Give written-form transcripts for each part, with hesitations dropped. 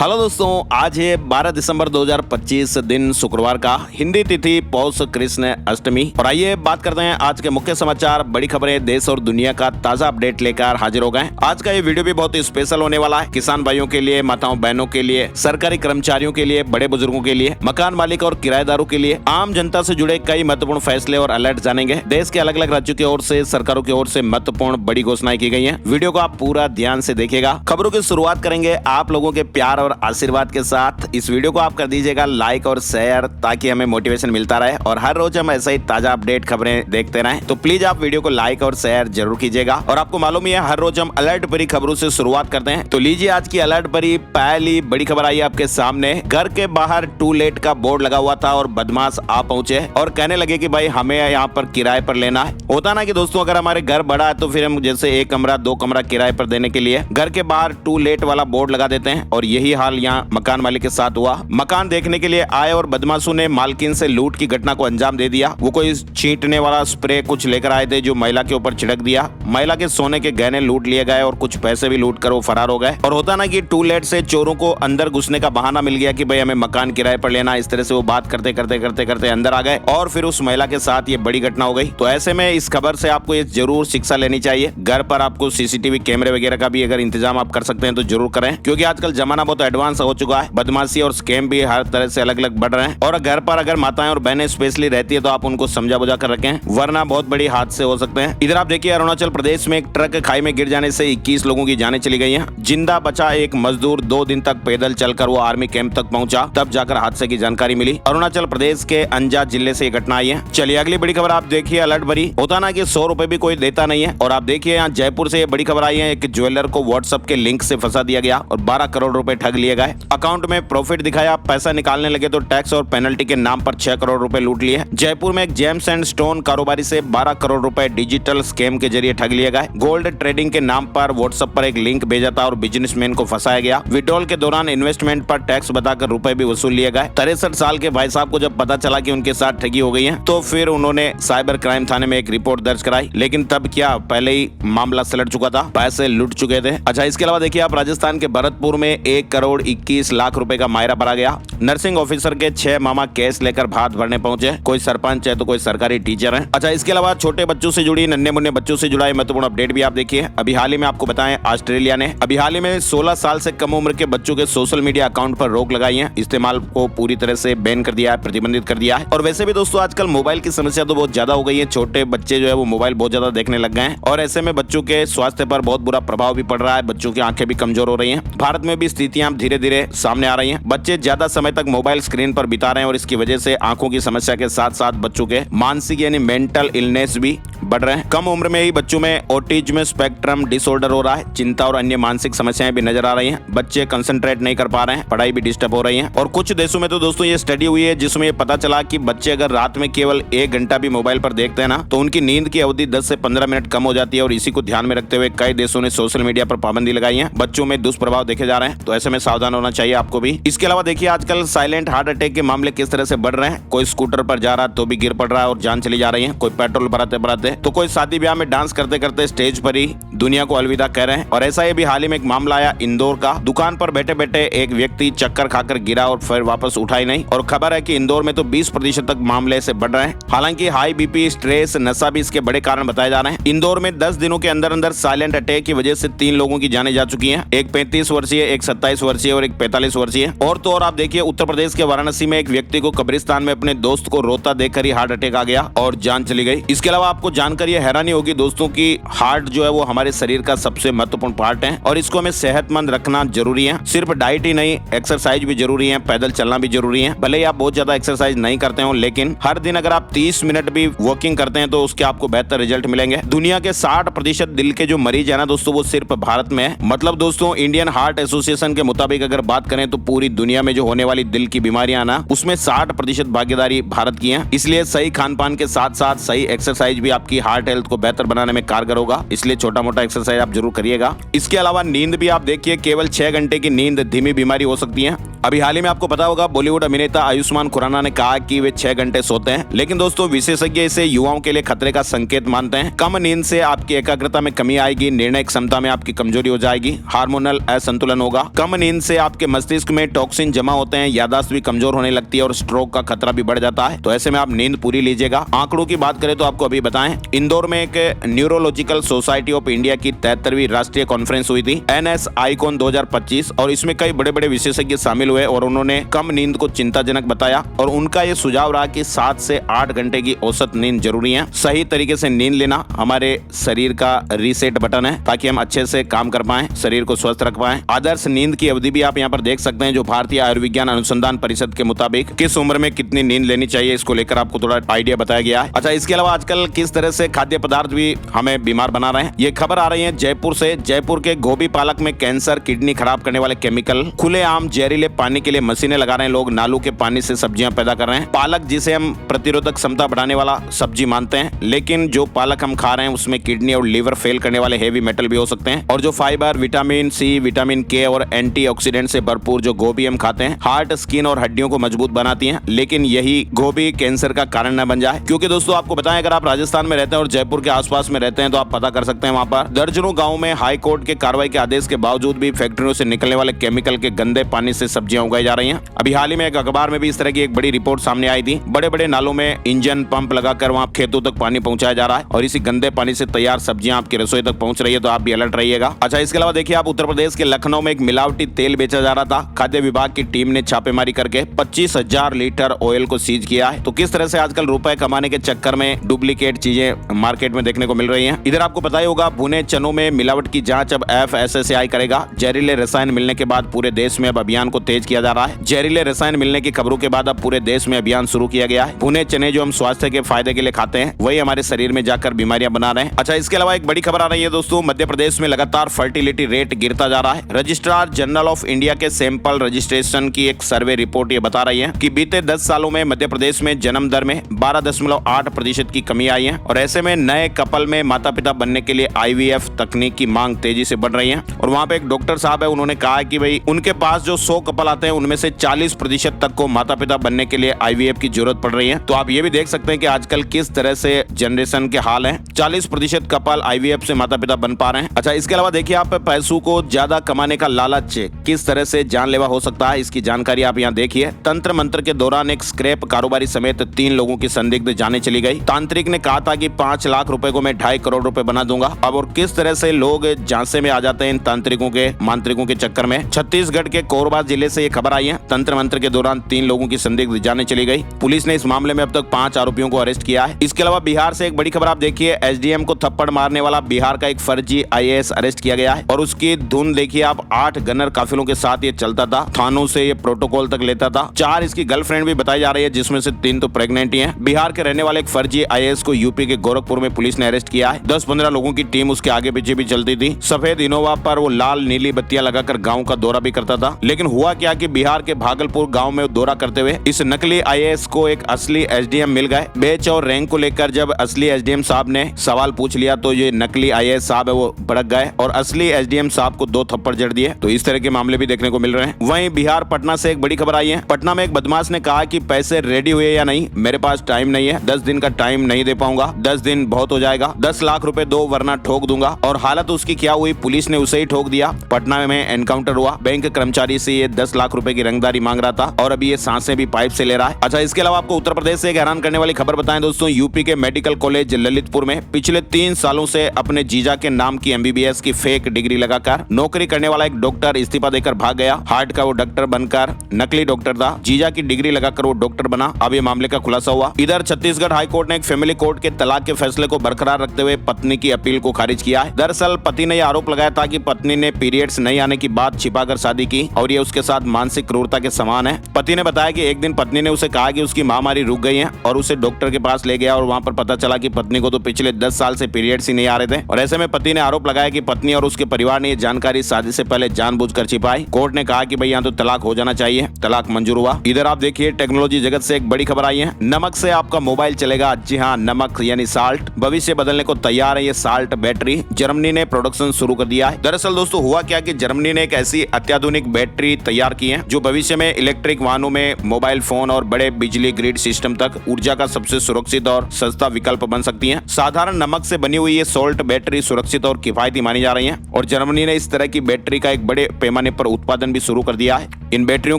Hello दोस्तों, आज है 12 दिसंबर 2025 दिन शुक्रवार का, हिंदी तिथि पौष कृष्ण अष्टमी। और आइए बात करते हैं आज के मुख्य समाचार, बड़ी खबरें, देश और दुनिया का ताजा अपडेट लेकर हाजिर हो गए। आज का ये वीडियो भी बहुत ही स्पेशल होने वाला है। किसान भाइयों के लिए, माताओं बहनों के लिए, सरकारी कर्मचारियों के लिए, बड़े बुजुर्गों के लिए, मकान मालिक और किराएदारों के लिए, आम जनता से जुड़े कई महत्वपूर्ण फैसले और अलर्ट जानेंगे। देश के अलग अलग राज्यों की ओर से, सरकारों की ओर से महत्वपूर्ण बड़ी घोषणाएं की गई है। वीडियो को आप पूरा ध्यान से देखिएगा। खबरों की शुरुआत करेंगे आप लोगों के प्यार और आशीर्वाद के साथ। इस वीडियो को आप कर दीजिएगा लाइक और शेयर, ताकि हमें मोटिवेशन मिलता रहे और हर रोज हम ऐसा ही ताजा अपडेट खबरें देखते रहें। तो प्लीज आप वीडियो को लाइक और शेयर जरूर कीजिएगा। और आपको मालूम ही है, हर रोज हम अलर्ट भरी खबरों से शुरुआत करते हैं। तो लीजिए आज की अलर्ट भरी पहली बड़ी खबर आई आपके सामने। घर के बाहर टू लेट का बोर्ड लगा हुआ था और बदमाश आ पहुंचे और कहने लगे कि भाई हमें यहाँ पर किराए पर लेना है। होता ना कि दोस्तों, अगर हमारे घर बड़ा है तो फिर हम जैसे एक कमरा, दो कमरा किराए पर देने के लिए घर के बाहर टू लेट वाला बोर्ड लगा देते हैं। और यही हाल यहाँ मकान मालिक के साथ हुआ। मकान देखने के लिए आए और बदमाशों ने मालकिन से लूट की घटना को अंजाम दे दिया। वो कोई छींटने वाला स्प्रे कुछ लेकर आए थे जो महिला के ऊपर छिड़क दिया। महिला के सोने के गहने लूट लिए गए और कुछ पैसे भी लूट कर वो फरार हो गए। और होता ना कि टू लेट से चोरों को अंदर घुसने का बहाना मिल गया कि भाई हमें मकान किराए पर लेना। इस तरह से वो बात करते करते करते करते अंदर आ गए और फिर उस महिला के साथ ये बड़ी घटना हो गई। तो ऐसे में इस खबर से आपको ये जरूर शिक्षा लेनी चाहिए। घर पर आपको सीसीटीवी कैमरे वगैरह का भी अगर इंतजाम आप कर सकते हैं तो जरूर करें, क्योंकि आजकल जमाना बहुत एडवांस हो चुका है। बदमाशी और स्कैम भी हर तरह से अलग अलग बढ़ रहे हैं। और घर पर अगर माताएं और बहनें स्पेशली रहती है तो आप उनको समझा बुझा कर रखें, वरना बहुत बड़ी हादसे हो सकते हैं। इधर आप देखिए, अरुणाचल प्रदेश में एक ट्रक खाई में गिर जाने से 21 लोगों की जानें चली गई हैं। जिंदा बचा एक मजदूर 2 दिन तक पैदल चलकर वो आर्मी कैंप तक पहुंचा, तब जाकर हादसे की जानकारी मिली। अरुणाचल प्रदेश के अंजा जिले से ये घटना आई है। चलिए अगली बड़ी खबर आप देखिए, अलर्ट भरी। होता ना कि 100 रुपए भी कोई देता नहीं है। और आप देखिए यहाँ जयपुर से ये बड़ी खबर आई है। एक ज्वेलर को व्हाट्सएप के लिंक से फंसा दिया गया और 12 करोड़ रुपए ठग लिए गए। अकाउंट में प्रॉफिट दिखाया, पैसा निकालने लगे तो टैक्स और पेनल्टी के नाम पर 6 करोड़ रुपए लूट लिए। जयपुर में एक जेम्स एंड स्टोन कारोबारी से 12 करोड़ रुपए डिजिटल स्कैम के जरिए ठग लिए गए। गोल्ड ट्रेडिंग के नाम पर व्हाट्सएप पर एक लिंक भेजा था और बिजनेसमैन को फंसाया गया। विड्रॉल के दौरान इन्वेस्टमेंट पर टैक्स बताकर रुपए भी वसूल लिए गए। 63 साल के भाई साहब को जब पता चला कि उनके साथ ठगी हो गई है, तो फिर उन्होंने साइबर क्राइम थाने में एक रिपोर्ट दर्ज कराई। लेकिन तब क्या, पहले ही मामला सलट चुका था, पैसे लूट चुके थे। अच्छा, इसके अलावा देखिए आप, राजस्थान के भरतपुर में 1 करोड़ 21 लाख रुपए का मायरा भरा गया। नर्सिंग ऑफिसर के 6 मामा केस लेकर भात भरने पहुंचे। कोई सरपंच है तो कोई सरकारी टीचर है। अच्छा, इसके अलावा छोटे बच्चों से जुड़ी, नन्हे मुन्ने बच्चों से जुड़ा महत्वपूर्ण अपडेट भी आप देखिए। अभी हाल ही में आपको बताएं, ऑस्ट्रेलिया ने अभी हाल ही में 16 साल से कम उम्र के बच्चों के सोशल मीडिया अकाउंट पर रोक लगाई है। इस्तेमाल को पूरी तरह से बैन कर दिया है, प्रतिबंधित कर दिया है। और वैसे भी दोस्तों, आजकल मोबाइल की समस्या तो बहुत ज्यादा हो गई है। छोटे बच्चे जो है वो मोबाइल बहुत ज्यादा देखने लग गए हैं और ऐसे में बच्चों के स्वास्थ्य पर बहुत बुरा प्रभाव भी पड़ रहा है। बच्चों की आंखें भी कमजोर हो रही हैं। भारत में भी स्थितियां धीरे धीरे सामने आ रही हैं। बच्चे ज्यादा समय तक मोबाइल स्क्रीन पर बिता रहे हैं और इसकी वजह से आंखों की समस्या के साथ साथ बच्चों के मानसिक यानी मेंटल इलनेस भी बढ़ रहे हैं। कम उम्र में ही बच्चों में ऑटिज्म स्पेक्ट्रम डिसऑर्डर हो रहा है। चिंता और अन्य मानसिक समस्याएं भी नजर आ रही हैं। बच्चे कंसंट्रेट नहीं कर पा रहे हैं, पढ़ाई भी डिस्टर्ब हो रही है। और कुछ देशों में तो दोस्तों ये स्टडी हुई है जिसमें ये पता चला कि बच्चे अगर रात में केवल 1 घंटा भी मोबाइल पर देखते हैं ना, तो उनकी नींद की अवधि 10 से 15 मिनट कम हो जाती है। और इसी को ध्यान में रखते हुए कई देशों ने सोशल मीडिया पर पाबंदी लगाई है। बच्चों में दुष्प्रभाव देखे जा रहे हैं, तो ऐसे में सावधान होना चाहिए आपको भी। इसके अलावा देखिए, आजकल साइलेंट हार्ट अटैक के मामले किस तरह से बढ़ रहे हैं। कोई स्कूटर पर जा रहा है तो भी गिर पड़ रहा है और जान चली जा रही है। कोई पेट्रोल भराते भराते, तो कोई शादी ब्याह में डांस करते करते स्टेज पर ही दुनिया को अलविदा कह रहे हैं। और ऐसा ही भी हाल ही में एक मामला आया इंदौर का। दुकान पर बैठे बैठे एक व्यक्ति चक्कर खाकर गिरा और फिर वापस उठा ही नहीं। और खबर है कि इंदौर में तो 20% तक मामले से बढ़ रहे हैं। हालांकि हाई बीपी, स्ट्रेस, नशा भी इसके बड़े कारण बताए जा रहे हैं। इंदौर में 10 दिनों के अंदर अंदर साइलेंट अटैक की वजह से 3 लोगों की जानें जा चुकी हैं। एक 35 वर्षीय, एक 27 वर्षीय और एक 45 वर्षीय। और तो और आप देखिए, उत्तर प्रदेश के वाराणसी में एक व्यक्ति को कब्रिस्तान में अपने दोस्त को रोता देखकर ही हार्ट अटैक आ गया और जान चली गई। इसके अलावा आपको जानकर ये हैरानी होगी दोस्तों की हार्ट जो है वो हमारे शरीर का सबसे महत्वपूर्ण पार्ट है और इसको हमें सेहतमंद रखना जरूरी है। सिर्फ डाइट ही नहीं, एक्सरसाइज भी जरूरी है, पैदल चलना भी जरूरी है। भले ही आप बहुत ज्यादा एक्सरसाइज नहीं करते हो, लेकिन हर दिन अगर आप 30 मिनट भी वॉकिंग करते हैं तो उसके आपको बेहतर रिजल्ट मिलेंगे। दुनिया के 60% दिल के जो मरीज है ना दोस्तों, वो सिर्फ भारत में है। मतलब दोस्तों, इंडियन हार्ट एसोसिएशन के मुताबिक अगर बात करें तो पूरी दुनिया में जो होने वाली दिल की बीमारियां ना, उसमें 60% भागीदारी भारत की है। इसलिए सही खान पान के साथ साथ सही एक्सरसाइज भी आपकी हार्ट हेल्थ को बेहतर बनाने में कारगर होगा। इसलिए छोटा मोटा एक्सरसाइज आप जरूर करिएगा। इसके अलावा नींद भी आप देखिए, केवल 6 घंटे की नींद धीमी बीमारी हो सकती है। अभी हाल ही में आपको पता होगा, बॉलीवुड अभिनेता आयुष्मान खुराना ने कहा कि वे 6 घंटे सोते हैं। लेकिन दोस्तों, विशेषज्ञ इसे युवाओं के लिए खतरे का संकेत मानते हैं। कम नींद से आपकी एकाग्रता में कमी आएगी, निर्णय क्षमता में आपकी कमजोरी हो जाएगी, हार्मोनल असंतुलन होगा। कम नींद नींद से आपके मस्तिष्क में टॉक्सिन जमा होते हैं, याददाश्त भी कमजोर होने लगती है और स्ट्रोक का खतरा भी बढ़ जाता है। तो ऐसे में आप नींद पूरी लीजिएगा। आंकड़ों की बात करें तो आपको अभी बताएं, इंदौर में एक न्यूरोलॉजिकल सोसाइटी ऑफ इंडिया की 73वीं राष्ट्रीय कॉन्फ्रेंस हुई थी NS आइकॉन 2025 और इसमें कई बड़े बड़े विशेषज्ञ शामिल हुए और उन्होंने कम नींद को चिंताजनक बताया और उनका ये सुझाव रहा कि 7 से 8 घंटे की औसत नींद जरूरी है। सही तरीके से नींद लेना हमारे शरीर का रीसेट बटन है ताकि हम अच्छे से काम कर पाएं, शरीर को स्वस्थ रख पाएं। आदर्श नींद की अवधि भी आप यहाँ पर देख सकते हैं, जो भारतीय आयुर्विज्ञान अनुसंधान परिषद के मुताबिक किस उम्र में कितनी नींद लेनी चाहिए, इसको लेकर आपको थोड़ा आइडिया बताया गया है। अच्छा, इसके अलावा आजकल किस तरह से खाद्य पदार्थ भी हमें बीमार बना रहे हैं, ये खबर आ रही है जयपुर से। जयपुर के गोभी पालक में कैंसर, किडनी खराब करने वाले केमिकल, खुलेआम जहरीले पानी के लिए मशीनें लगा रहे हैं लोग, नालों के पानी से सब्जियां पैदा कर रहे हैं। पालक जिसे हम प्रतिरोधक क्षमता बढ़ाने वाला सब्जी मानते हैं, लेकिन जो पालक हम खा रहे हैं उसमें किडनी और लीवर फेल करने वाले हेवी मेटल भी हो सकते हैं। और जो फाइबर, विटामिन सी, विटामिन के और एंटीऑक्सीडेंट से भरपूर जो गोभी हम खाते हैं, हार्ट, स्किन और हड्डियों को मजबूत बनाती है। लेकिन यही गोभी कैंसर का कारण न बन जाए, क्योंकि दोस्तों आपको बताएं, अगर आप राजस्थान में रहते हैं और जयपुर के आसपास में रहते हैं तो आप पता कर सकते हैं, वहां पर दर्जनों गांव में हाई कोर्ट के कार्रवाई के आदेश के बावजूद भी फैक्ट्रियों से निकलने वाले केमिकल के गंदे पानी से सब्जियां उगाई जा रही हैं। अभी हाल ही में एक अखबार में भी इस तरह की एक बड़ी रिपोर्ट सामने आई थी। बड़े बड़े नालों में इंजन पंप लगाकर वहां खेतों तक पानी पहुंचाया जा रहा है और इसी गंदे पानी से तैयार सब्जियां आपकी रसोई तक पहुंच रही है, तो आप भी अलर्ट रहिएगा। अच्छा, इसके अलावा देखिए, आप उत्तर प्रदेश के लखनऊ में एक मिलावटी तेल बेचा जा रहा था। खाद्य विभाग की टीम ने छापेमारी करके 25,000 लीटर ऑयल को सीज किया है। तो किस तरह से आजकल रुपए कमाने के चक्कर में डुप्लीकेट चीजें मार्केट में देखने को मिल रही हैं। इधर आपको पता ही होगा, भुने चनों में मिलावट की जांच अब FSSAI करेगा। जहरीले रसायन मिलने के बाद पूरे देश में अब अभियान को तेज किया जा रहा है। जहरीले रसायन मिलने की खबरों के बाद अब पूरे देश में अभियान शुरू किया गया है। भुने चने जो हम स्वास्थ्य के फायदे के लिए खाते हैं, वही हमारे शरीर में जाकर बीमारियां बना रहे हैं। अच्छा, इसके अलावा एक बड़ी खबर आ रही है दोस्तों, मध्य प्रदेश में लगातार फर्टिलिटी रेट गिरता जा रहा है। रजिस्ट्रार जनरल ऑफ इंडिया के सैंपल रजिस्ट्रेशन की एक सर्वे रिपोर्ट ये बता रही है कि बीते 10 सालों में मध्य प्रदेश में जन्म दर में 12.8% की कमी आई है और ऐसे में नए कपल में माता पिता बनने के लिए IVF तकनीक की मांग तेजी से बढ़ रही है। और वहाँ पे एक डॉक्टर साहब है, उन्होंने कहा कि भाई उनके पास जो 100 कपल आते हैं उनमें से 40% तक को माता पिता बनने के लिए IVF की जरूरत पड़ रही है। तो आप ये भी देख सकते हैं कि आजकल किस तरह से जनरेशन के हाल है। 40% कपल IVF से माता पिता बन पा रहे हैं। अच्छा, इसके अलावा देखिए, आप पैसों को ज्यादा कमाने का लालच किस तरह से जानलेवा हो सकता है, इसकी जानकारी आप यहाँ देखिए। तंत्र मंत्र के दौरान एक स्क्रैप कारोबारी समेत 3 लोगों की संदिग्ध जाने चली गई। तांत्रिक ने कहा था कि 5 लाख रुपए को मैं 2.5 करोड़ रुपए बना दूंगा। अब और किस तरह से लोग झांसे में आ जाते हैं इन तांत्रिकों के, मांत्रिकों के चक्कर में। छत्तीसगढ़ के कोरबा जिले से ये खबर आई है। तंत्र मंत्र के दौरान 3 लोगों की संदिग्ध जाने चली गई। पुलिस ने इस मामले में अब तक 5 आरोपियों को अरेस्ट किया है। इसके अलावा बिहार से एक बड़ी खबर आप देखिए, SDM को थप्पड़ मारने वाला बिहार का एक फर्जी IAS अरेस्ट किया गया है और उसकी धुन देखिए आप। 8 गनर काफिलों के साथ ये चलता था, थानों से ये प्रोटोकॉल तक लेता था। 4 इसकी गर्लफ्रेंड भी बताई जा रही है, जिसमें से 3 तो प्रेग्नेंट ही हैं। बिहार के रहने वाले एक फर्जी IAS को यूपी के गोरखपुर में पुलिस ने अरेस्ट किया है। 10-15 लोगों की टीम उसके आगे पीछे भी चलती थी। सफेद इनोवा पर वो लाल नीली बत्तियां लगाकर गांव का दौरा भी करता था। लेकिन हुआ क्या कि बिहार के भागलपुर गांव में दौरा करते हुए इस नकली IAS को एक असली SDM मिल गए। बेच और रैंक को लेकर जब असली SDM साहब ने सवाल पूछ लिया तो ये नकली IAS साहब है वो भड़क गए और असली SDM साहब को 2 थप्पड़ जड़ दिए। तो इस तरह के मामले भी देखने को मिल रहे हैं। वहीं बिहार पटना से एक बड़ी खबर आई है। पटना में एक बदमाश ने कहा कि पैसे रेडी हुए या नहीं, मेरे पास टाइम नहीं है, 10 दिन का टाइम नहीं दे पाऊंगा, 10 दिन बहुत हो जाएगा, 10 लाख रुपए दो वरना ठोक दूंगा। और हालत उसकी क्या हुई, पुलिस ने उसे ही ठोक दिया। पटना में एनकाउंटर हुआ। बैंक कर्मचारी से ये 10 लाख रुपए की रंगदारी मांग रहा था और अभी ये सांसें भी पाइप से ले रहा है। अच्छा, इसके अलावा आपको उत्तर प्रदेश से एक हैरान करने वाली खबर बताएं दोस्तों। यूपी के मेडिकल कॉलेज ललितपुर में पिछले 3 सालों से अपने जीजा के नाम की MBBS की फेक डिग्री लगाकर नौकरी करने वाला एक डॉक्टर इस्तीफा देकर भाग गया। हार्ट का वो डॉक्टर बनकर नकली डॉक्टर था, जीजा की डिग्री लगाकर वो डॉक्टर बना। अब ये मामले का खुलासा हुआ। इधर छत्तीसगढ़ हाई कोर्ट ने एक फैमिली कोर्ट के तलाक के फैसले को बरकरार रखते हुए पत्नी की अपील को खारिज किया है। दरअसल पति ने यह आरोप लगाया था कि पत्नी ने पीरियड्स नहीं आने की बात छिपाकर शादी की और ये उसके साथ मानसिक क्रूरता के समान है। पति ने बताया कि एक दिन पत्नी ने उसे कहा कि उसकी महामारी रुक गई है और उसे डॉक्टर के पास ले गया और वहां पर पता चला कि पत्नी को तो पिछले 10 साल से पीरियड्स ही नहीं आ रहे थे। और ऐसे में पति ने आरोप लगाया कि पत्नी और उसके परिवार ने ये जानकारी शादी से पहले जानबूझकर छिपाई। कोर्ट ने कहा कि भाई यहाँ तो तलाक हो जाना चाहिए। तलाक मंजूर हुआ। इधर आप देखिए, टेक्नोलॉजी जगत से एक बड़ी खबर आई है। नमक से आपका मोबाइल चलेगा। जी हाँ, नमक यानी साल्ट भविष्य बदलने को तैयार है। ये साल्ट बैटरी जर्मनी ने प्रोडक्शन शुरू कर दिया है। दरअसल दोस्तों हुआ क्या कि जर्मनी ने एक ऐसी अत्याधुनिक बैटरी तैयार की है जो भविष्य में इलेक्ट्रिक वाहनों में, मोबाइल फोन और बड़े बिजली ग्रिड सिस्टम तक ऊर्जा का सबसे सुरक्षित और सस्ता विकल्प बन सकती है। साधारण नमक से बनी हुई ये सॉल्ट बैटरी सुरक्षित और किफायती मानी जा रही है और जर्मनी ने इस तरह की बैटरी का एक बड़े पैमाने पर उत्पादन भी शुरू कर दिया है। इन बैटरियों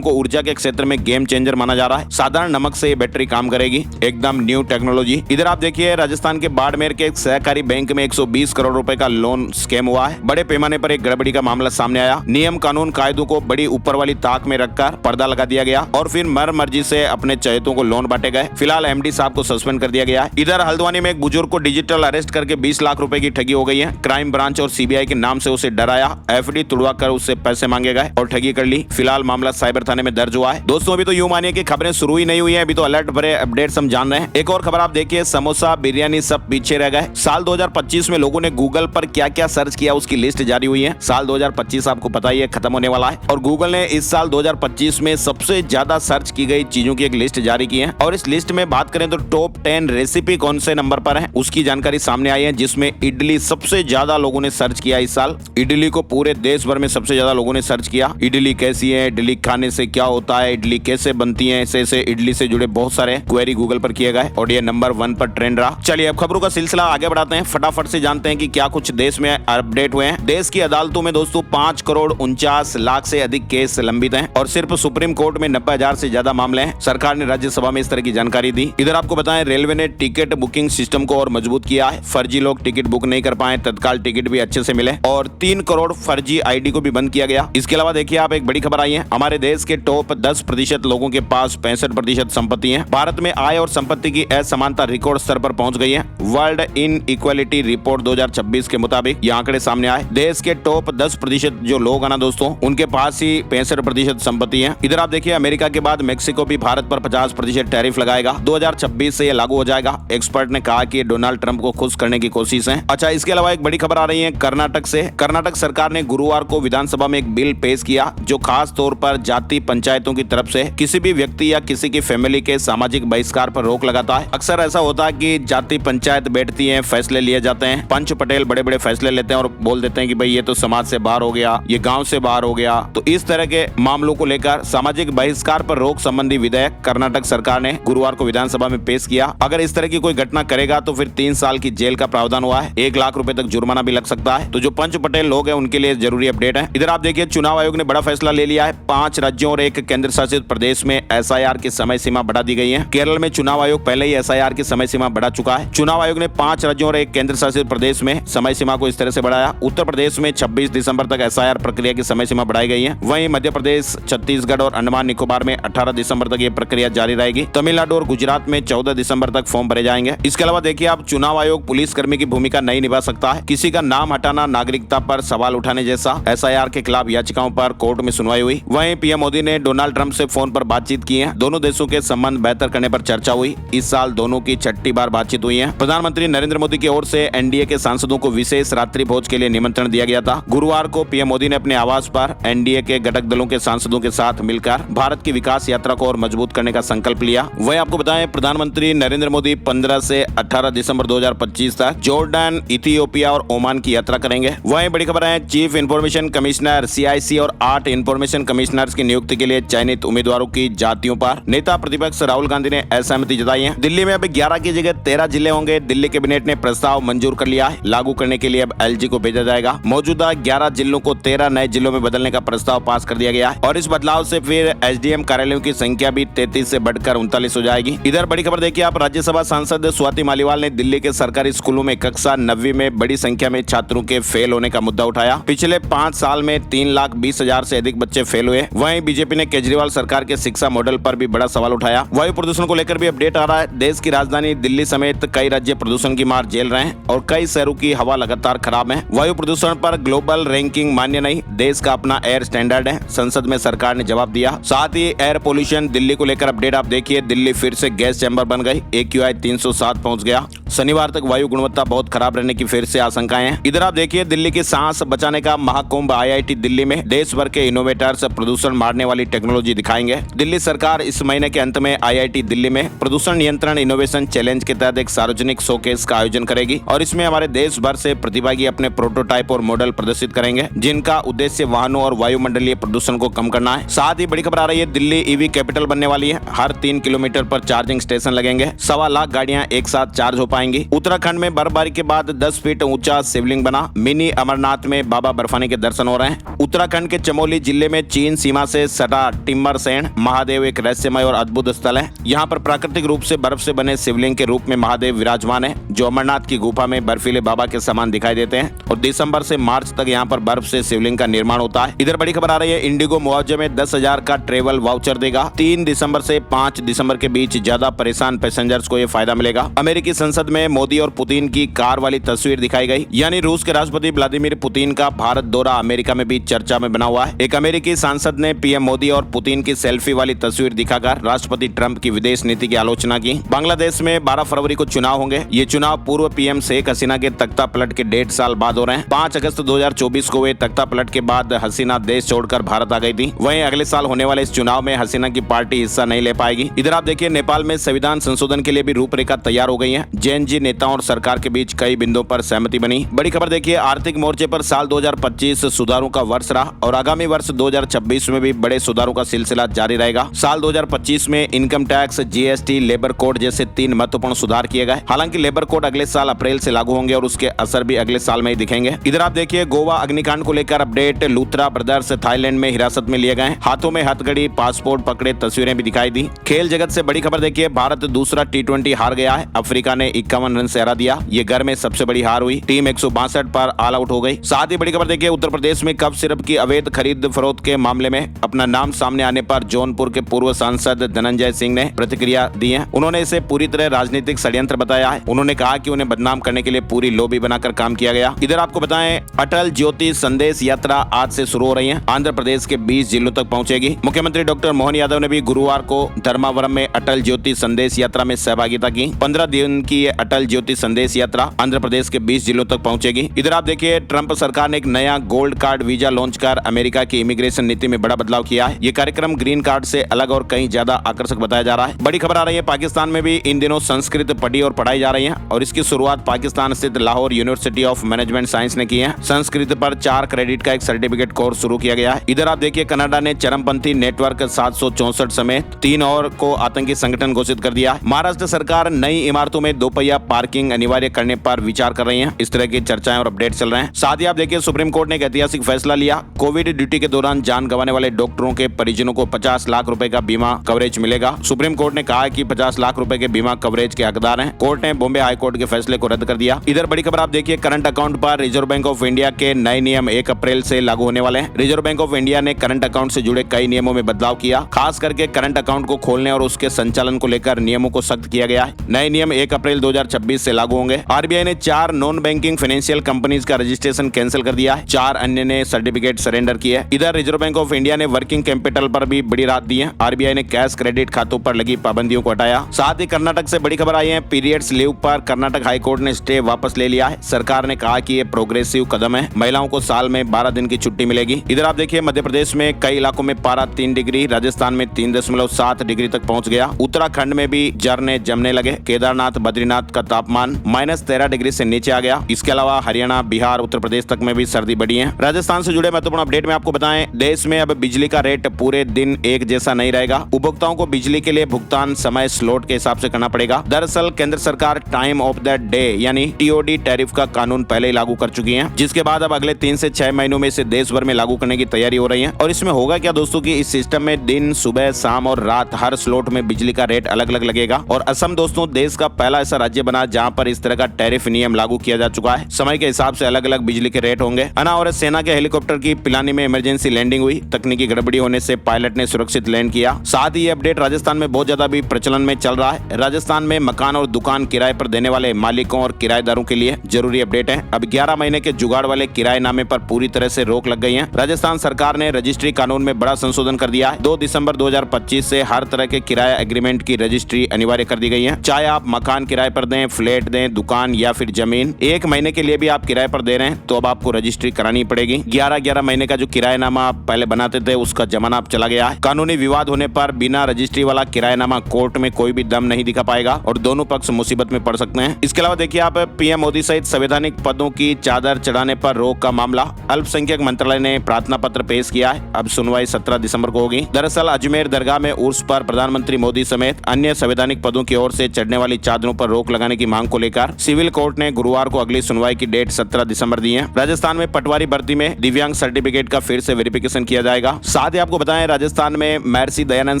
को ऊर्जा के क्षेत्र में गेम चेंजर माना जा रहा है। साधारण नमक से ये बैटरी काम करेगी, एकदम न्यू टेक्नोलॉजी। इधर आप देखिए राजस्थान के बाड़मेर के एक सहकारी बैंक में 120 करोड़ रुपए का लोन स्कैम हुआ है। बड़े पैमाने पर एक गड़बड़ी का मामला सामने आया। नियम कानून कायदों को बड़ी ऊपर वाली ताक में रखकर पर्दा लगा दिया गया और फिर मर्जी से अपने चहेतों को लोन बांटे गए। फिलहाल एमडी साहब को सस्पेंड कर दिया गया है। इधर हल्द्वानी में एक बुजुर्ग को डिजिटल अरेस्ट करके 20 लाख रुपए की ठगी हो गई है। क्राइम ब्रांच और सीबीआई के नाम से उसे डराया, एफडी तुड़वा कर उससे पैसे मांगे गए और ठगी कर ली। फिलहाल मामला साइबर थाने में दर्ज हुआ है। दोस्तों अभी तो यूं मानिए कि खबरें शुरू ही नहीं हुई हैं, अभी तो अलर्ट भरे अपडेट्स हम जान रहे हैं। एक और खबर आप देखिए, समोसा बिरयानी सब पीछे रह गए। साल 2025 में लोगों ने गूगल पर क्या क्या सर्च किया उसकी लिस्ट जारी हुई है। साल 2025 आपको पता ही है खत्म होने वाला है और गूगल ने इस साल 2025 में सबसे ज्यादा सर्च की गई चीजों की एक लिस्ट जारी की है। और इस लिस्ट में बात करें तो टॉप 10 रेसिपी कौन से नंबर पर है उसकी जानकारी सामने आई है, जिसमें इडली सबसे ज्यादा लोगों ने सर्च किया इस साल। इडली को पूरे देश भर में सबसे ज्यादा लोगों ने सर्च किया। इडली कैसी है, इडली खाने से क्या होता है, इडली कैसे बनती है, ऐसे इडली से जुड़े बहुत सारे क्वेरी गूगल पर किए गए और ये नंबर 1 पर ट्रेंड रहा। चलिए अब खबरों का सिलसिला आगे बढ़ाते हैं, फटाफट से जानते हैं कि क्या कुछ देश में अपडेट हुए हैं। देश की अदालतों में दोस्तों 5 करोड़ 49 लाख से अधिक केस लंबित हैं और सिर्फ सुप्रीम कोर्ट में 90,000 से ज्यादा मामले हैं। सरकार ने राज्यसभा में इस तरह की जानकारी दी। इधर आपको बताएं रेलवे ने टिकट बुकिंग सिस्टम को और मजबूत किया है। फर्जी लोग टिकट बुक नहीं कर पाए, तत्काल टिकट भी अच्छे से मिले और 3 करोड़ फर्जी आईडी को भी बंद किया गया। इसके अलावा देखिए आप एक बड़ी खबर आई है, हमारे देश के टॉप 10% लोगों के पास 65% संपत्ति है। भारत में आय और संपत्ति की असमानता रिकॉर्ड स्तर पर पहुंच गई है। वर्ल्ड इन इक्वालिटी रिपोर्ट 2026 के मुताबिक ये आंकड़े सामने आए। देश के टॉप 10% जो लोग हैं ना दोस्तों, उनके पास ही 65% संपत्ति है। इधर आप देखिए अमेरिका के बाद मेक्सिको भी भारत पर 50% टैरिफ लगाएगा। 2026 से ये लागू हो जाएगा। एक्सपर्ट ने कहा कि डोनाल्ड ट्रंप को खुश करने की कोशिश है। अच्छा, इसके अलावा एक बड़ी खबर आ रही है कर्नाटक से। कर्नाटक सरकार ने गुरुवार को विधानसभा में एक बिल पेश किया जो खास तौर पर जाति पंचायतों की तरफ से किसी भी व्यक्ति या किसी की फैमिली के सामाजिक बहिष्कार पर रोक लगाता है। अक्सर ऐसा होता है कि जाति पंचायत बैठती है, फैसले लिए जाते हैं, पंच पटेल बड़े बड़े फैसले लेते हैं और बोल देते हैं कि भाई ये तो समाज से बाहर हो गया, ये गांव से बाहर हो गया। तो इस तरह के मामलों को लेकर सामाजिक बहिष्कार पर रोक संबंधी विधेयक कर्नाटक सरकार ने गुरुवार को विधानसभा में पेश किया। अगर इस तरह की कोई घटना करेगा तो फिर 3 साल की जेल का प्रावधान हुआ है, 1 लाख रुपए तक जुर्माना भी लग सकता है। तो जो पंच पटेल लोग हैं उनके लिए जरूरी अपडेट है। इधर आप देखिए चुनाव आयोग ने बड़ा फैसला ले लिया है। 5 राज्यों और 1 केंद्र शासित प्रदेश में एसआईआर की समय सीमा बढ़ा दी गई है। केरल में चुनाव आयोग पहले ही एसआईआर की समय सीमा बढ़ा चुका है। चुनाव आयोग ने 5 राज्यों और 1 केंद्र शासित प्रदेश में समय सीमा को इस तरह से बढ़ाया। उत्तर प्रदेश में 26 दिसंबर तक एसआईआर प्रक्रिया की समय सीमा बढ़ाई गई है। वहीं मध्य प्रदेश, छत्तीसगढ़ और अंडमान निकोबार में 18 दिसंबर तक ये प्रक्रिया जारी रहेगी। तमिलनाडु और गुजरात में 14 दिसंबर तक फॉर्म भरे जाएंगे। इसके अलावा देखिए आप चुनाव आयोग पुलिसकर्मी की भूमिका नहीं निभा सकता है। किसी का नाम हटाना, नागरिकता पर सवाल उठाने जैसा एसआईआर के खिलाफ याचिकाओं पर कोर्ट में सुनवाई हुई। वहीं पीएम मोदी ने डोनाल्ड ट्रंप से फोन पर बातचीत की है। दोनों देशों के संबंध बेहतर करने पर चर्चा हुई। इस साल दोनों की 6ठी बार बातचीत हुई है। प्रधानमंत्री नरेंद्र मोदी की ओर से एनडीए के सांसदों को विशेष रात्रि भोज के लिए निमंत्रण दिया गया था। गुरुवार को पीएम मोदी ने अपने आवास पर एनडीए के घटक दलों के सांसदों के साथ मिलकर भारत की विकास यात्रा को और मजबूत करने का संकल्प लिया। वही आपको बताएं प्रधानमंत्री नरेंद्र मोदी 15 से 18 दिसंबर 2025 तक जॉर्डन, इथियोपिया और ओमान की यात्रा करेंगे। वहीं बड़ी खबर है चीफ इंफॉर्मेशन कमिश्नर सीआईसी और 8 इंफॉर्मेशन कमिश्नर्स की नियुक्ति के लिए चयनित उम्मीदवारों की जातियों पर नेता प्रतिपक्ष राहुल गांधी ने असहमति जताई है। दिल्ली में अब 11 की जगह 13 जिले होंगे। दिल्ली कैबिनेट ने प्रस्ताव मंजूर कर लिया है। लागू करने के लिए अब एलजी को भेजा जाएगा। मौजूदा 11 जिलों को 13 नए जिलों में बदलने का प्रस्ताव पास कर दिया गया है और इस बदलाव से फिर एसडीएम कार्यालयों की संख्या भी 33 से बढ़कर 39 हो जाएगी। इधर बड़ी खबर देखिए आप, राज्यसभा सांसद स्वाति मालीवाल ने दिल्ली के सरकारी स्कूलों में कक्षा 9वीं में बड़ी संख्या में छात्रों के फेल होने का मुद्दा उठाया। पिछले 5 साल में 3,20,000 से अधिक बच्चे फेल हुए। वहीं बीजेपी ने केजरीवाल सरकार के शिक्षा मॉडल पर भी बड़ा सवाल उठाया। वायु प्रदूषण को लेकर भी अपडेट आ रहा है। देश की राजधानी दिल्ली समेत कई राज्य प्रदूषण की मार झेल रहे हैं और कई शहरों की हवा लगातार खराब है। वायु प्रदूषण पर ग्लोबल रैंकिंग मान्य नहीं, देश का अपना एयर स्टैंडर्ड है, संसद में सरकार ने जवाब दिया। साथ ही एयर पोल्यूशन दिल्ली को लेकर अपडेट आप देखिए, दिल्ली फिर से गैस चैम्बर बन गई, AQI 307 पहुंच गया। शनिवार तक वायु गुणवत्ता बहुत खराब रहने की फिर से आशंकाएं हैं। इधर आप देखिए दिल्ली की सांस बचाने का महाकुंभ IIT दिल्ली में देश भर के इनोवेटर्स प्रदूषण मारने वाली टेक्नोलॉजी दिखाएंगे। दिल्ली सरकार इस महीने के अंत में IIT दिल्ली में प्रदूषण नियंत्रण इनोवेशन चैलेंज के तहत एक सार्वजनिक शोकेस का आयोजन करेगी और इसमें हमारे देश भर से प्रतिभागी अपने प्रोटोटाइप और मॉडल प्रदर्शित करेंगे जिनका उद्देश्य वाहनों और वायुमंडलीय प्रदूषण को कम करना है। साथ ही बड़ी खबर आ रही है, दिल्ली EV कैपिटल बनने वाली है। हर 3 किलोमीटर पर चार्जिंग स्टेशन लगेंगे। 1.25 लाख गाड़ियां एक साथ चार्ज हो पाएंगी। पाएंगे। उत्तराखंड में बर्फबारी के बाद 10 फीट ऊंचा शिवलिंग बना। मिनी अमरनाथ में बाबा बर्फानी के दर्शन हो रहे हैं। उत्तराखंड के चमोली जिले में चीन सीमा से सटा टिम्बरसैंण महादेव एक रहस्यमय और अद्भुत स्थल है। यहाँ पर प्राकृतिक रूप से बर्फ से बने शिवलिंग के रूप में महादेव विराजमान है, जो अमरनाथ की गुफा में बर्फीले बाबा के समान दिखाई देते हैं। और दिसंबर से मार्च तक यहाँ पर बर्फ से शिवलिंग का निर्माण होता है। इधर बड़ी खबर आ रही है, इंडिगो मुआवजे में 10,000 का ट्रेवल वाउचर देगा। 3 दिसंबर से 5 दिसंबर के बीच ज्यादा परेशान पैसेंजर्स को ये फायदा मिलेगा। अमेरिकी संसद में मोदी और पुतिन की कार वाली तस्वीर दिखाई गई, यानी रूस के राष्ट्रपति व्लादिमीर पुतिन का भारत दौरा अमेरिका में भी चर्चा में बना हुआ है। एक अमेरिकी सांसद ने पीएम मोदी और पुतिन की सेल्फी वाली तस्वीर दिखाकर राष्ट्रपति ट्रंप की विदेश नीति की आलोचना की। बांग्लादेश में 12 फरवरी को चुनाव होंगे। ये चुनाव पूर्व पीएम शेख हसीना के तख्ता पलट के 1.5 साल बाद हो रहे हैं। 5 अगस्त 2024 को हुए तख्ता पलट के बाद हसीना देश छोड़कर भारत आ गई थी। वहीं अगले साल होने वाले इस चुनाव में हसीना की पार्टी हिस्सा नहीं ले पाएगी। इधर आप देखिए, नेपाल में संविधान संशोधन के लिए भी रूपरेखा तैयार हो गई है। जेएनजी नेताओं और सरकार के बीच कई बिंदुओं पर सहमति बनी। बड़ी खबर देखिए, आर्थिक मोर्चे पर साल 2025 सुधारों का वर्ष रहा और आगामी वर्ष 2026 में भी बड़े सुधारों का सिलसिला जारी रहेगा। साल 2025 में income tax, GST, labour code जैसे 3 महत्वपूर्ण सुधार किए गए। हालांकि लेबर कोड अगले साल अप्रैल से लागू होंगे और उसके असर भी अगले साल में ही दिखेंगे। इधर आप देखिए, गोवा अग्निकांड को लेकर अपडेट। लूथरा ब्रदर्स थाईलैंड में हिरासत में लिए गए। हाथों में हथकड़ी, पासपोर्ट पकड़े तस्वीरें भी दिखाई दी। खेल जगत से बड़ी खबर देखिए, भारत दूसरा T20 हार गया है। अफ्रीका ने 51 रन से हरा दिया। ये घर में सबसे बड़ी हार हुई। टीम 162 पर ऑल आउट हो गई। साथ ही बड़ी खबर देखिए, उत्तर प्रदेश में कफ सिरप की अवैध खरीद फरोख्त के मामले में अपना नाम सामने आने पर जौनपुर के पूर्व सांसद धनंजय सिंह ने प्रतिक्रिया दी है। उन्होंने इसे पूरी तरह राजनीतिक षड्यंत्र बताया है। उन्होंने कहा कि उन्हें बदनाम करने के लिए पूरी लॉबी बनाकर काम किया गया। इधर आपको बताएं, अटल ज्योति संदेश यात्रा आज से शुरू हो रही है। आंध्र प्रदेश के 20 जिलों तक पहुंचेगी। मुख्यमंत्री डॉक्टर मोहन यादव ने भी गुरुवार को धर्मावरम में अटल ज्योति संदेश यात्रा में सहभागिता की। 15 दिन की ये अटल ज्योति संदेश यात्रा आंध्र प्रदेश के 20 जिलों तक पहुंचेगी। इधर आप देखिए, ट्रंप सरकार ने एक नया गोल्ड कार्ड वीजा लॉन्च कर अमेरिका की इमिग्रेशन नीति में बड़ा बदलाव किया है। ये कार्यक्रम ग्रीन कार्ड से अलग और कहीं ज्यादा आकर्षक बताया जा रहा है। बड़ी खबर आ रही है, पाकिस्तान में भी इन दिनों संस्कृत पढ़ी और पढ़ाई जा रही है और इसकी शुरुआत पाकिस्तान स्थित Lahore university of management science ने की है। संस्कृत पर 4 क्रेडिट का एक सर्टिफिकेट कोर्स शुरू किया गया है। इधर आप देखिए, कनाडा ने चरमपंथी नेटवर्क 764 समेत 3 और को आतंकी संगठन घोषित कर दिया। महाराष्ट्र सरकार नई इमारतों में 2 पहिया पार्किंग अनिवार्य करने पर विचार कर रही है। इस तरह की चर्चाएं और अपडेट चल रहे हैं। साथ ही आप देखिए, सुप्रीम कोर्ट ने एक ऐतिहासिक फैसला लिया। कोविड ड्यूटी के दौरान जान गंवाने वाले डॉक्टरों के परिजनों को 50 लाख रुपए का बीमा कवरेज मिलेगा। सुप्रीम कोर्ट ने कहा कि 50 लाख रुपए के बीमा कवरेज के हकदार हैं। कोर्ट ने बॉम्बे हाई कोर्ट के फैसले को रद्द कर दिया। इधर बड़ी खबर आप देखिए, करंट अकाउंट पर रिजर्व बैंक ऑफ इंडिया के नए नियम 1 अप्रैल से लागू होने वाले हैं। रिजर्व बैंक ऑफ इंडिया ने करंट अकाउंट से जुड़े कई नियमों में बदलाव किया। खास करके करंट अकाउंट को खोलने और उसके संचालन को लेकर नियमों को सख्त किया गया है। नए नियम 1 अप्रैल 2026 से लागू होंगे। आरबीआई ने 4 नॉन बैंकिंग फाइनेंशियल कंपनीज का रजिस्ट्रेशन कैंसिल कर दिया है। 4 अन्य ने सर्टिफिकेट सरेंडर किए है। इधर रिजर्व बैंक ऑफ इंडिया ने वर्किंग कैपिटल पर भी बड़ी राहत दी है। आरबीआई ने कैश क्रेडिट खातों पर लगी पाबंदियों को हटाया। साथ ही कर्नाटक से बड़ी खबर आई है, पीरियड्स लीव पर कर्नाटक हाईकोर्ट ने स्टे वापस ले लिया है। सरकार ने कहा कि ये प्रोग्रेसिव कदम है। महिलाओं को साल में 12 दिन की छुट्टी मिलेगी। इधर आप देखिए, मध्य प्रदेश में कई इलाकों में पारा 3 डिग्री, राजस्थान में 3.7 डिग्री तक पहुंच गया। उत्तराखंड में भी झरने जमने लगे। केदारनाथ, बद्रीनाथ का तापमान -13 डिग्री से नीचे आ गया। इसके अलावा हरियाणा, बिहार, उत्तर प्रदेश तक में भी सर्दी बढ़ी है। राजस्थान से जुड़े महत्वपूर्ण अपडेट में आपको बताएं, देश में अब बिजली का रेट पूरे दिन एक जैसा नहीं रहेगा। उपभोक्ताओं को बिजली के लिए भुगतान समय स्लॉट के हिसाब से करना पड़ेगा। दरअसल केंद्र सरकार टाइम ऑफ द डे यानी टीओडी टैरिफ का कानून पहले ही लागू कर चुकी है, जिसके बाद अब अगले 3 से 6 महीनों में इसे देश भर में लागू करने की तैयारी हो रही है। और इसमें होगा क्या दोस्तों कि इस सिस्टम में दिन, सुबह, शाम और रात हर स्लॉट में बिजली का रेट अलग अलग लगेगा। और असम दोस्तों देश का पहला ऐसा राज्य बना जहां पर इस तरह का टैरिफ नियम लागू किया जा चुका है। समय के हिसाब से अलग अलग बिजली के रेट होंगे। और सेना के हेलीकॉप्टर की पिलानी में इमरजेंसी लैंडिंग हुई। तकनीकी गड़बड़ी होने से पायलट ने सुरक्षित लैंड किया। साथ ही ये अपडेट राजस्थान में बहुत ज्यादा भी प्रचलन में चल रहा है। राजस्थान में मकान और दुकान किराए पर देने वाले मालिकों और किराएदारों के लिए जरूरी अपडेट है। अब 11 महीने के जुगाड़ वाले किराएनामे पर पूरी तरह से रोक लग गई है। राजस्थान सरकार ने रजिस्ट्री कानून में बड़ा संशोधन कर दिया है। 2 दिसंबर 2025 से हर तरह के किराया एग्रीमेंट की रजिस्ट्री अनिवार्य कर दी गई है। चाहे आप मकान किराए पर दें, फ्लैट दें, दुकान या फिर जमीन, 1 महीने के लिए भी आप किराए पर दे रहे हैं तो अब आपको रजिस्ट्री करानी पड़ेगी। 11 महीने का जो किराएनामा आप पहले बनाते थे उसका जमाना अब चला गया है। कानूनी विवाद होने पर बिना रजिस्ट्री वाला किराएनामा कोर्ट में कोई भी दम नहीं दिखा पाएगा और दोनों पक्ष मुसीबत में पड़ सकते हैं। इसके अलावा देखिए आप, पीएम मोदी सहित संवैधानिक पदों की चादर चढ़ाने पर रोक का मामला, अल्पसंख्यक मंत्रालय ने प्रार्थना पत्र पेश किया है। अब सुनवाई 17 दिसंबर को होगी। दरअसल अजमेर दरगाह में उर्स पर प्रधानमंत्री मोदी समेत अन्य संवैधानिक पदों की ओर से चढ़ने वाली चादरों पर रोक लगाने की मांग को लेकर सिविल कोर्ट ने गुरुवार को अगली सुनवाई की डेट 17 दिसंबर दी है। राजस्थान में पटवारी भर्ती में दिव्यांग सर्टिफिकेट का फिर से वेरिफिकेशन किया जाएगा। साथ ही आपको बताएं, राजस्थान में महर्षि दयानंद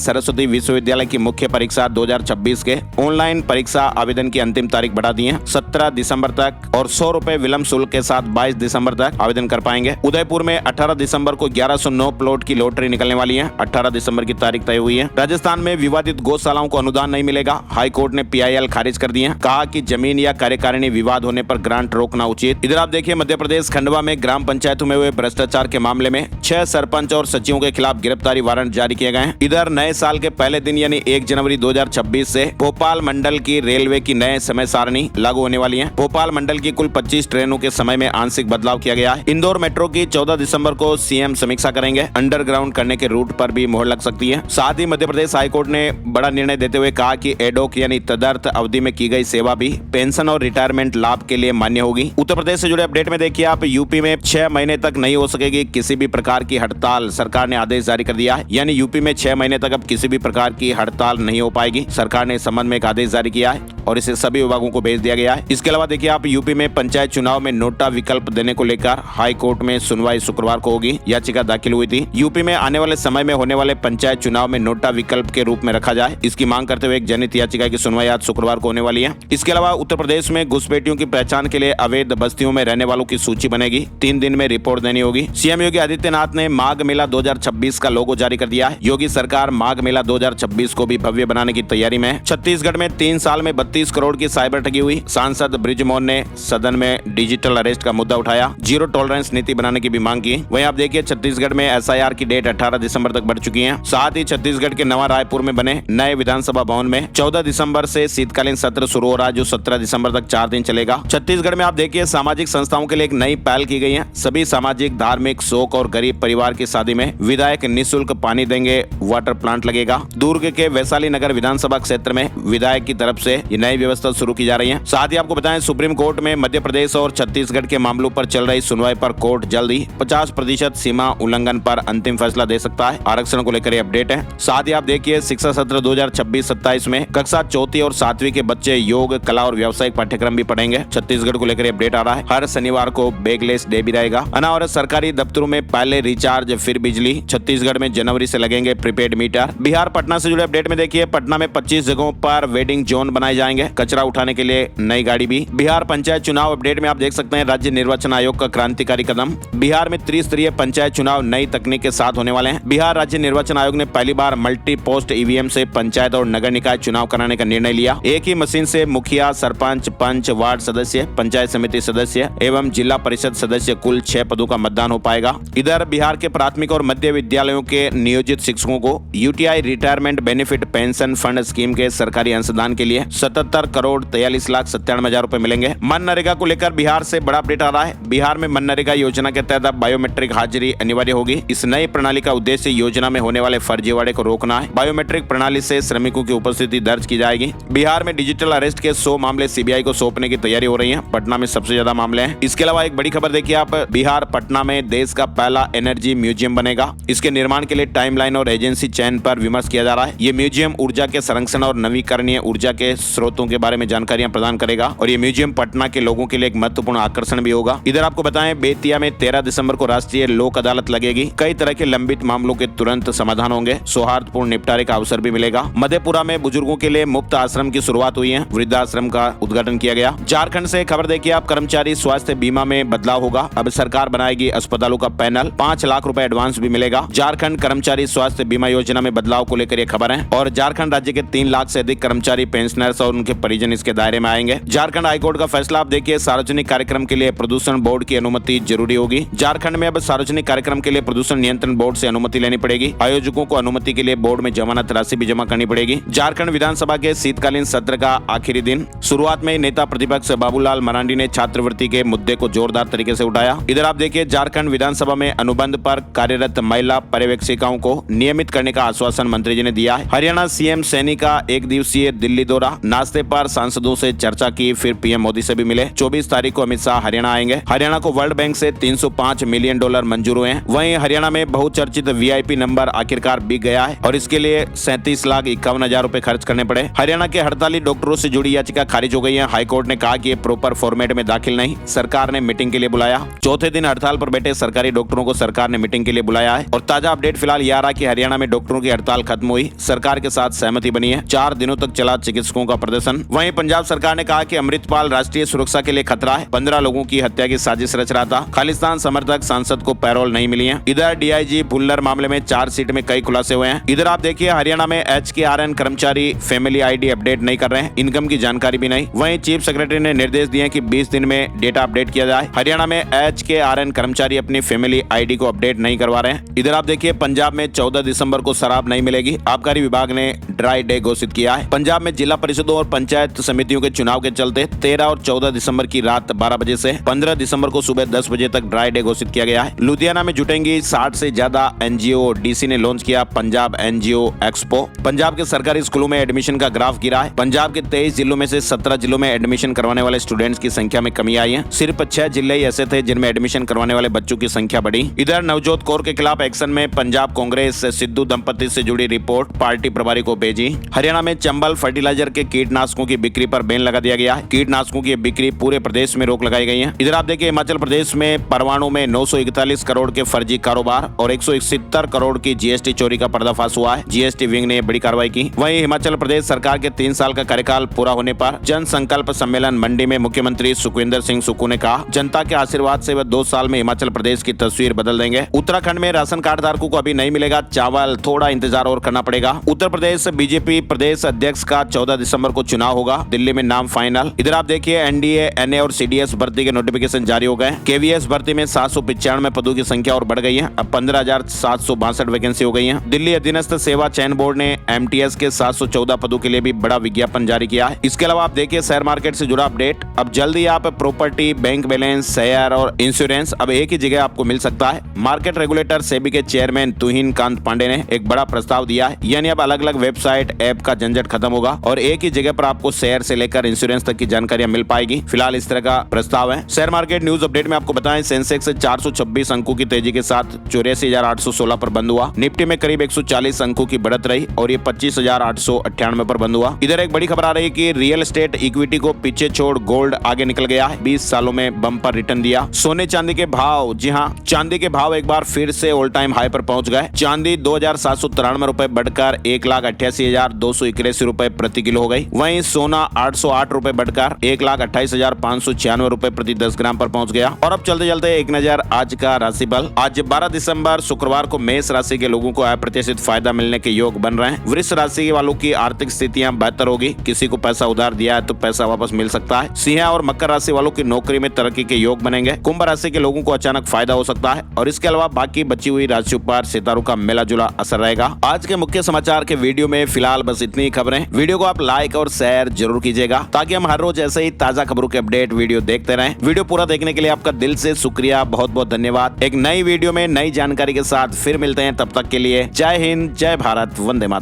सरस्वती विश्वविद्यालय की मुख्य परीक्षा 2026 के ऑनलाइन परीक्षा आवेदन की अंतिम तारीख बढ़ा दी है 17 दिसंबर तक और 100 रुपए विलंब शुल्क के साथ 22 दिसंबर तक आवेदन कर पाएंगे। उदयपुर में 18 दिसंबर को 1109 प्लॉट की लॉटरी निकलने वाली है। 18 दिसंबर की तारीख तय हुई है। राजस्थान में विवादित गौशालाओं को अनुदान नहीं मिलेगा। हाई कोर्ट ने PIL खारिज कर दी है। कहा कि जमीन या कार्यकारिणी विवाद होने पर ग्रांट रोकना उचित। इधर आप देखिए, मध्य प्रदेश खंडवा में ग्राम पंचायतों में हुए भ्रष्टाचार के मामले में 6 सरपंच और सचिवों के खिलाफ गिरफ्तारी वारंट जारी किए गए हैं। इधर नए साल के पहले दिन यानी 1 जनवरी 2026 से भोपाल मंडल की रेलवे की नए समय सारणी लागू होने वाली है। भोपाल मंडल की कुल 25 ट्रेनों के समय में आंशिक बदलाव किया गया है। इंदौर मेट्रो की 14 दिसंबर को CM समीक्षा करेंगे। अंडरग्राउंड करने के रूट पर भी मोहर लग सकती है। साथ ही मध्य प्रदेश हाईकोर्ट ने बड़ा निर्णय देते हुए कहा कि एडोक यानी तदर्थ अवधि में की गई सेवा भी पेंशन और रिटायरमेंट लाभ के लिए मान्य होगी। उत्तर प्रदेश से जुड़े अपडेट में देखिए आप, यूपी में 6 महीने तक नहीं हो सकेगी किसी भी प्रकार की हड़ताल। सरकार ने आदेश जारी कर दिया है, यानी यूपी में 6 महीने तक अब किसी भी प्रकार की हड़ताल नहीं हो पाएगी। सरकार ने इस संबंध में एक आदेश जारी किया है और इसे सभी विभागों को भेज दिया गया है। इसके अलावा देखिए आप, यूपी में पंचायत चुनाव में नोटा विकल्प देने को लेकर हाई कोर्ट में सुनवाई शुक्रवार को होगी। याचिका दाखिल हुई थी। यूपी में आने वाले समय में होने वाले पंचायत चुनाव में नोटा विकल्प के रूप में रखा जाए, इसकी मांग करते हुए एक जनहित याचिका की सुनवाई आज शुक्रवार को होने वाली है। इसके अलावा उत्तर प्रदेश में घुसपैठियों की पहचान के लिए अवैध बस्तियों में रहने वालों की सूची बनेगी। 3 दिन में रिपोर्ट देनी होगी। CM योगी आदित्यनाथ ने माघ मेला 2026 का लोगो जारी कर दिया है। योगी सरकार माघ मेला 2026 को भी भव्य बनाने की तैयारी में है। छत्तीसगढ़ में 3 साल में 32 करोड़ की साइबर ठगी हुई। सांसद बृजमोहन ने सदन में डिजिटल अरेस्ट का मुद्दा उठाया। जीरो टॉलरेंस नीति बनाने की भी मांग की। वहीं आप देखिए, छत्तीसगढ़ में SIR की डेट 18 दिसंबर तक बढ़ चुकी है। साथ ही छत्तीसगढ़ के नवा रायपुर में बने नए विधानसभा भवन में 14 दिसंबर से शीतकालीन सत्र शुरू हो रहा है, जो 17 दिसंबर तक 4 दिन चलेगा। छत्तीसगढ़ में आप देखिए, सामाजिक संस्थाओं के लिए एक नई पहल की गई है। सभी सामाजिक, धार्मिक, शोक और गरीब परिवार की शादी में विधायक निःशुल्क पानी देंगे, वाटर प्लांट लगेगा। दुर्ग के वैशाली नगर विधानसभा क्षेत्र में विधायक की तरफ से ये नई व्यवस्था शुरू की जा रही है। साथ ही आपको बताएं, सुप्रीम कोर्ट में मध्य प्रदेश और छत्तीसगढ़ के मामलों पर चल रही सुनवाई पर कोर्ट जल्द ही 50% सीमा उल्लंघन पर अंतिम फैसला दे सकता है। आरक्षण को लेकर अपडेट है। साथ ही आप देखिए, शिक्षा सत्र 2026-27 में कक्षा 4वीं और 7वीं के बच्चे योग, कला और व्यावसायिक पाठ्यक्रम भी पढ़ेंगे। छत्तीसगढ़ को लेकर अपडेट आ रहा है। हर शनिवार को बैगलेस डे भी रहेगा। अनावरत सरकारी दफ्तरों में पहले रिचार्ज फिर बिजली। छत्तीसगढ़ में जनवरी से लगेंगे प्रीपेड मीटर। बिहार पटना से जुड़े अपडेट में देखिए, पटना में 25 जगहों पर वेडिंग जोन बनाए जाएंगे। कचरा उठाने के लिए नई गाड़ी भी। बिहार पंचायत चुनाव अपडेट में आप देख सकते हैं, राज्य निर्वाचन आयोग का क्रांतिकारी कदम। बिहार में त्रिस्तरीय पंचायत चुनाव नई तकनीक के साथ होने वाले हैं। बिहार राज्य निर्वाचन आयोग ने पहली बार मल्टी पोस्ट EVM से पंचायत और नगर निकाय चुनाव कराने का निर्णय लिया। एक ही मशीन से मुखिया, सरपंच, पंच, वार्ड सदस्य, पंचायत समिति सदस्य एवं जिला परिषद सदस्य कुल 6 पदों का मतदान हो पाएगा। इधर बिहार के प्राथमिक और मध्य विद्यालयों के नियोजित शिक्षकों को UTI retirement benefit pension fund scheme के सरकारी अंशदान के लिए 77 करोड़ 43,97,000 रुपए मिलेंगे। मनरेगा को लेकर बिहार से बड़ा अपडेट आ रहा है। बिहार में मनरेगा योजना के तहत अब बायोमेट्रिक हाजिरी अनिवार्य होगी। इस नई प्रणाली का उद्देश्य योजना में होने वाले फर्जीवाड़े को रोकना है। बायोमेट्रिक प्रणाली से श्रमिकों की उपस्थिति दर्ज की जाएगी। बिहार में डिजिटल अरेस्ट के 100 मामले CBI को सौंपने की तैयारी हो रही है। पटना में सबसे ज्यादा मामले हैं। इसके अलावा एक बड़ी खबर देखिए आप, बिहार पटना में देश का पहला एनर्जी म्यूजियम बनेगा। इसके निर्माण के लिए टाइमलाइन और एजेंसी चयन पर विमर्श किया जा रहा है। ये म्यूजियम ऊर्जा के संरक्षण और नवीकरणीय ऊर्जा के स्रोतों के बारे में जानकारियां प्रदान करेगा और ये म्यूजियम पटना के लोगों के लिए एक महत्वपूर्ण आकर्षण भी होगा। इधर आपको बताएं, बेतिया में 13 दिसंबर को राष्ट्रीय लोक अदालत लगेगी। कई तरह के लंबित मामलों के तुरंत समाधान होंगे। सौहार्दपूर्ण निपटारे का अवसर भी मिलेगा। मधेपुरा में बुजुर्गों के लिए मुफ्त आश्रम की शुरुआत हुई है। वृद्धाश्रम का उद्घाटन किया गया। झारखंड से खबर देखिए आप, कर्मचारी स्वास्थ्य बीमा में बदलाव होगा। अब सरकार बनाएगी अस्पतालों का पैनल। 5 लाख रुपए एडवांस भी मिलेगा। झारखंड कर्मचारी स्वास्थ्य बीमा योजना में बदलाव को लेकर ये खबर है और झारखंड राज्य के 3 लाख से अधिक कर्मचारी, पेंशनर्स और उनके परिजन इसके दायरे में आएंगे। झारखंड हाईकोर्ट का फैसला आप देखिए, सार्वजनिक कार्यक्रम के लिए प्रदूषण बोर्ड की अनुमति जरूरी होगी। झारखंड में अब सार्वजनिक कार्यक्रम के लिए प्रदूषण नियंत्रण बोर्ड से अनुमति लेनी पड़ेगी। आयोजकों को अनुमति के लिए बोर्ड में जमानत राशि भी जमा करनी पड़ेगी। झारखंड विधानसभा के शीतकालीन सत्र का आखिरी दिन। शुरुआत में नेता प्रतिपक्ष बाबूलाल मरांडी ने छात्रवृत्ति के मुद्दे को जोरदार तरीके से उठाया। इधर आप देखिए, झारखंड विधानसभा में अनुबंध पर कार्यरत महिला पर्यवेक्षिकाओं को नियमित करने का आश्वासन मंत्री जी ने दिया है। हरियाणा CM सैनी का 1 दिवसीय दिल्ली दौरा। नाश्ते पर सांसदों से चर्चा की, फिर PM मोदी से भी मिले। 24 तारीख को अमित शाह हरियाणा आएंगे। हरियाणा को वर्ल्ड बैंक से $305 मिलियन मंजूर हुए हैं। वहीं हरियाणा में बहुचर्चित VIP नंबर आखिरकार बिक गया है और इसके लिए 37,51,000 रुपए खर्च करने पड़े। हरियाणा के हड़ताली डॉक्टरों से जुड़ी याचिका खारिज हो गई है। हाईकोर्ट ने कहा कि ये प्रॉपर फॉर्मेट में दाखिल नहीं। सरकार ने मीटिंग के लिए बुलाया। चौथे दिन हड़ताल पर बैठे सरकारी डॉक्टरों को सरकार ने मीटिंग के लिए बुलाया है। और ताजा अपडेट फिलहाल यह रहा कि हरियाणा में डॉक्टरों की हड़ताल खत्म हुई, सरकार के साथ सहमति बनी है। 4 दिनों तक चला चिकित्सकों का प्रदर्शन। वहीं पंजाब सरकार ने कहा कि अमृतपाल राष्ट्रीय सुरक्षा के लिए खतरा है। 15 लोगों की हत्या की साजिश रच रहा था। खालिस्तान समर्थक सांसद को पैरोल नहीं मिली है। इधर डीआईजी भुल्लर मामले में चार्जशीट में कई खुलासे हुए हैं। इधर आप देखिए हरियाणा में HKRN कर्मचारी फैमिली ID अपडेट नहीं कर रहे हैं, इनकम की जानकारी भी नहीं। वहीं चीफ सेक्रेटरी ने निर्देश दिए कि 20 दिन में डेटा अपडेट किया जाए। हरियाणा में HKRN कर्मचारी अपनी फैमिली ID को अपडेट नहीं करवा रहे हैं। इधर आप देखिए पंजाब में 14 दिसंबर को शराब नहीं मिलेगी। आबकारी विभाग ने ड्राई डे घोषित किया है। पंजाब में जिला परिषदों और पंचायत समितियों के चुनाव के चलते 13 और 14 दिसंबर की रात 12 बजे से 15 दिसंबर को सुबह 10 बजे तक ड्राई डे घोषित किया गया है। लुधियाना में जुटेंगी 60 से ज्यादा NGO। DC ने लॉन्च किया पंजाब NGO एक्सपो। पंजाब के सरकारी स्कूलों में एडमिशन का ग्राफ गिरा है। पंजाब के 23 जिलों में से 17 जिलों में एडमिशन करवाने वाले स्टूडेंट्स की संख्या में कमी आई है। सिर्फ 6 जिले ही ऐसे थे जिनमें एडमिशन करवाने वाले बच्चों की संख्या बढ़ी। इधर नवजोत कौर के खिलाफ एक्शन में पंजाब कांग्रेस सिद्धू दंपति से जुड़ी रिपोर्ट पार्टी प्रभारी को भेजी। हरियाणा में चंबल फर्टिलाइजर के कीटनाशकों की बिक्री पर बैन लगा दिया गया है। कीटनाशकों की बिक्री पूरे प्रदेश में रोक लगाई गई है। इधर आप देखिए हिमाचल प्रदेश में परवाणु में 941 करोड़ के फर्जी कारोबार और 171 करोड़ की GST चोरी का पर्दाफाश हुआ है। GST विंग ने बड़ी कार्रवाई की। वहीं हिमाचल प्रदेश सरकार के 3 साल का कार्यकाल पूरा होने पर जन संकल्प सम्मेलन मंडी में मुख्यमंत्री सुखविंदर सिंह सुक्खू ने कहा जनता के आशीर्वाद से वह 2 साल में हिमाचल प्रदेश की तस्वीर बदल देंगे। उत्तराखंड में राशन कार्ड धारकों को अभी नहीं मिलेगा चावल, थोड़ा इंतजार और करना पड़ेगा। उत्तर प्रदेश BJP प्रदेश अध्यक्ष का 14 दिसंबर को चुनाव होगा। दिल्ली में नाम फाइनल। इधर आप देखिए NDA, NA और CDS भर्ती के नोटिफिकेशन जारी हो गए। KVS भर्ती में 795 पदों की संख्या और बढ़ गई है। अब 15,762 वैकेंसी हो गई है। दिल्ली अधीनस्थ सेवा चयन बोर्ड ने MTS के 714 पदों के लिए भी बड़ा विज्ञापन जारी किया है। इसके अलावा आप देखिए शेयर मार्केट से जुड़ा अपडेट। अब जल्दी आप प्रॉपर्टी, बैंक बैलेंस, शेयर और इंश्योरेंस अब एक ही जगह आपको मिल सकता है। मार्केट रेगुलेटर सेबी के चेयरमैन तुहिन कांत पांडे ने एक बड़ा प्रस्ताव दिया है। यानी अब अलग अलग वेबसाइट, ऐप का झंझट खत्म होगा और एक ही जगह पर आपको शेयर से लेकर इंश्योरेंस तक की जानकारियां मिल पाएगी। फिलहाल इस तरह का प्रस्ताव है। शेयर मार्केट न्यूज अपडेट में आपको बताएं सेंसेक्स 426 अंकों की तेजी के साथ 84,816 पर बंद हुआ। निफ्टी में करीब 140 अंकों की बढ़त रही और ये 25,898 पर बंद हुआ। इधर एक बड़ी खबर आ रही है कि रियल एस्टेट इक्विटी को पीछे छोड़ गोल्ड आगे निकल गया है। 20 सालों में बम्पर रिटर्न दिया। सोने चांदी के भाव, जी हां, चांदी के भाव एक बार फिर से ऑल टाइम हाई पर पहुंच गए। चांदी 2,793 रुपए बढ़कर 1,88,281 रुपए प्रति किलो हो गई। वहीं सोना 808 रुपए बढ़कर 1,28,596 रुपए प्रति 10 ग्राम पर पहुंच गया। और अब चलते चलते एक नजर आज का राशिफल। आज 12 दिसंबर शुक्रवार को मेष राशि के लोगों को अप्रत्याशित फायदा मिलने के योग बन रहे हैं। वृष राशि वालों की आर्थिक स्थितियां बेहतर होगी। किसी को पैसा उधार दिया है तो पैसा वापस मिल सकता है। सिंह और मकर राशि वालों की नौकरी में तरक्की के योग बनेंगे। कुंभ राशि के लोगों को अचानक फायदा हो सकता है और इसके अलावा बाकी बची हुई राशियों पर सितारों का मिला जुला असर रहेगा। आज के मुख्य समाचार के वीडियो में फिलहाल बस इतनी ही खबरें। वीडियो को आप लाइक और शेयर जरूर कीजिएगा ताकि हम हर रोज ऐसे ही ताजा खबरों के अपडेट वीडियो देखते रहें। वीडियो पूरा देखने के लिए आपका दिल से शुक्रिया, बहुत बहुत धन्यवाद। एक नई वीडियो में नई जानकारी के साथ फिर मिलते हैं। तब तक के लिए जय हिंद, जय भारत, वंदे मातरम।